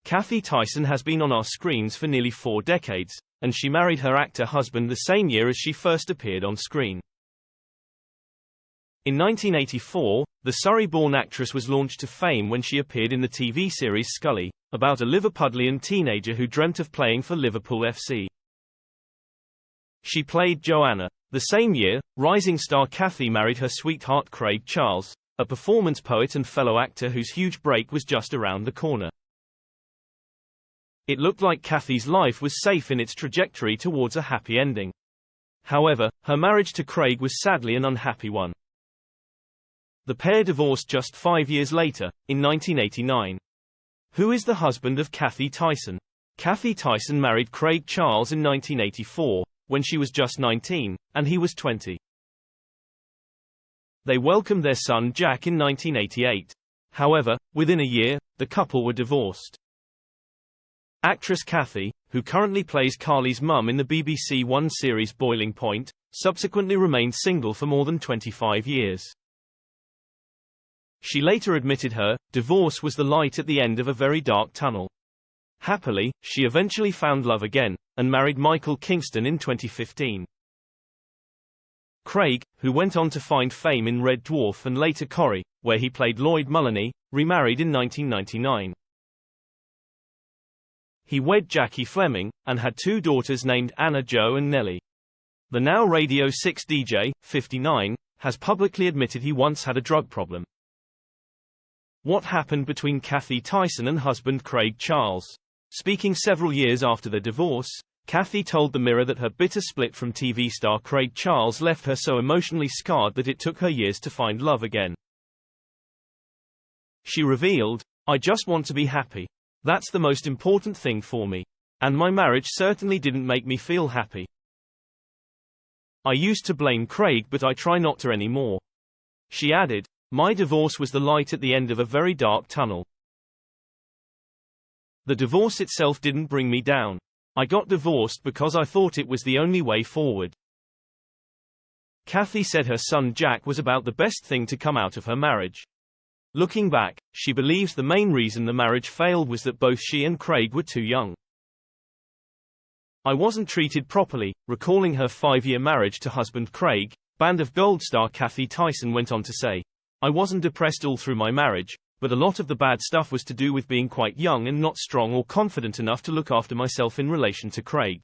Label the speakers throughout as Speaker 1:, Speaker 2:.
Speaker 1: Cathy Tyson has been on our screens for nearly 4 decades, and she married her actor husband the same year as she first appeared on screen. In 1984, the Surrey-born actress was launched to fame when she appeared in the TV series Scully, about a Liverpudlian teenager who dreamt of playing for Liverpool FC. She played Joanna. The same year, rising star Cathy married her sweetheart Craig Charles, a performance poet and fellow actor whose huge break was just around the corner. It looked like Cathy's life was safe in its trajectory towards a happy ending. However, her marriage to Craig was sadly an unhappy one. The pair divorced just 5 years later, in 1989. Who is the husband of Cathy Tyson? Cathy Tyson married Craig Charles in 1984, when she was just 19, and he was 20. They welcomed their son Jack in 1988. However, within a year, the couple were divorced. Actress Cathy, who currently plays Carly's mum in the BBC One series Boiling Point, subsequently remained single for more than 25 years. She later admitted her divorce was the light at the end of a very dark tunnel. Happily, she eventually found love again, and married Michael Kingston in 2015. Craig, who went on to find fame in Red Dwarf and later Corrie, where he played Lloyd Mullany, remarried in 1999. He wed Jackie Fleming, and had 2 daughters named Anna Jo and Nellie. The now Radio 6 DJ, 59, has publicly admitted he once had a drug problem. What happened between Cathy Tyson and husband Craig Charles? Speaking several years after their divorce, Cathy told the Mirror that her bitter split from TV star Craig Charles left her so emotionally scarred that it took her years to find love again. She revealed, "I just want to be happy. That's the most important thing for me. And my marriage certainly didn't make me feel happy. I used to blame Craig, but I try not to anymore." She added, "My divorce was the light at the end of a very dark tunnel. The divorce itself didn't bring me down. I got divorced because I thought it was the only way forward." Cathy said her son Jack was about the best thing to come out of her marriage. Looking back, she believes the main reason the marriage failed was that both she and Craig were too young. "I wasn't treated properly." Recalling her 5-year marriage to husband Craig, Band of Gold star Cathy Tyson went on to say, "I wasn't depressed all through my marriage, but a lot of the bad stuff was to do with being quite young and not strong or confident enough to look after myself in relation to Craig.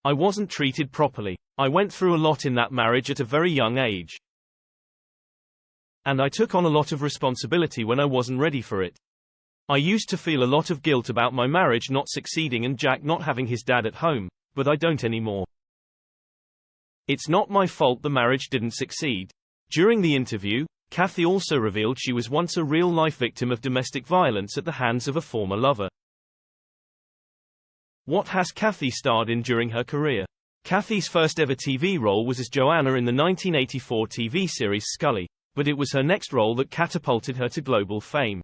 Speaker 1: I wasn't treated properly. I went through a lot in that marriage at a very young age. And I took on a lot of responsibility when I wasn't ready for it. I used to feel a lot of guilt about my marriage not succeeding and Jack not having his dad at home, but I don't anymore. It's not my fault the marriage didn't succeed." During the interview, Cathy also revealed she was once a real-life victim of domestic violence at the hands of a former lover. What has Cathy starred in during her career? Cathy's first ever TV role was as Joanna in the 1984 TV series Scully, but it was her next role that catapulted her to global fame.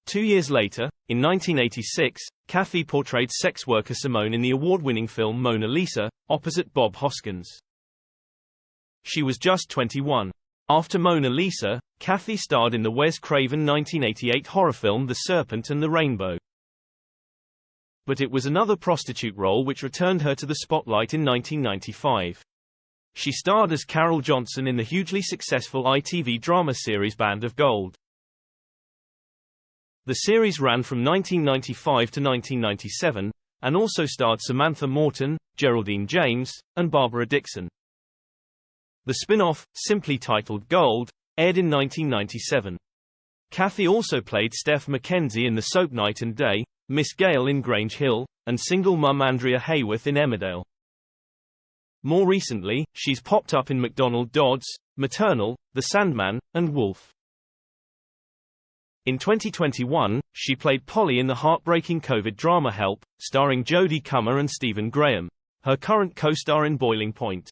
Speaker 1: 2 years later, in 1986, Cathy portrayed sex worker Simone in the award-winning film Mona Lisa, opposite Bob Hoskins. She was just 21. After Mona Lisa, Cathy starred in the Wes Craven 1988 horror film The Serpent and the Rainbow. But it was another prostitute role which returned her to the spotlight in 1995. She starred as Carol Johnson in the hugely successful ITV drama series Band of Gold. The series ran from 1995 to 1997, and also starred Samantha Morton, Geraldine James, and Barbara Dixon. The spin-off, simply titled Gold, aired in 1997. Cathy also played Steph Mackenzie in the soap Night and Day, Miss Gale in Grange Hill, and single mum Andrea Hayworth in Emmerdale. More recently, she's popped up in McDonald Dodd's, Maternal, The Sandman, and Wolf. In 2021, she played Polly in the heartbreaking COVID drama Help, starring Jodie Comer and Stephen Graham, her current co-star in Boiling Point.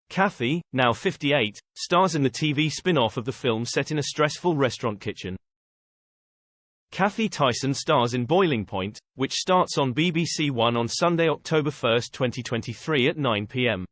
Speaker 1: Cathy, now 58, stars in the TV spin-off of the film set in a stressful restaurant kitchen. Cathy Tyson stars in Boiling Point, which starts on BBC One on Sunday, October 1, 2023 at 9 p.m.